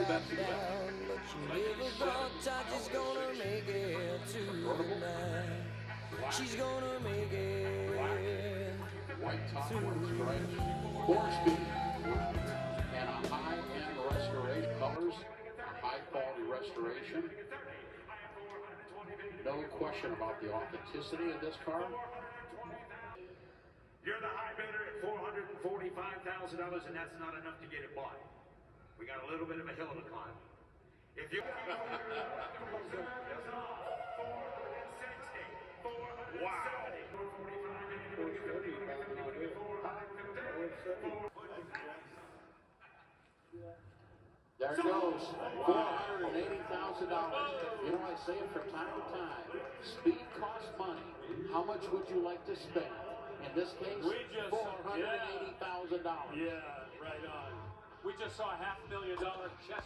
best of the best. But she never thought she's gonna make it tonight. She's gonna make it. White top with stripes, 4-speed, and a high-end restoration colors, a high-quality restoration. No question about the authenticity of this car. You're the high bidder at $445,000, and that's not enough to get it bought. We got a little bit of a hill to climb. If you There it goes, $480,000. You know, I say it from time to time. Speed costs money. How much would you like to spend? In this case, $480,000. Yeah, right on. We just saw a $500,000 chest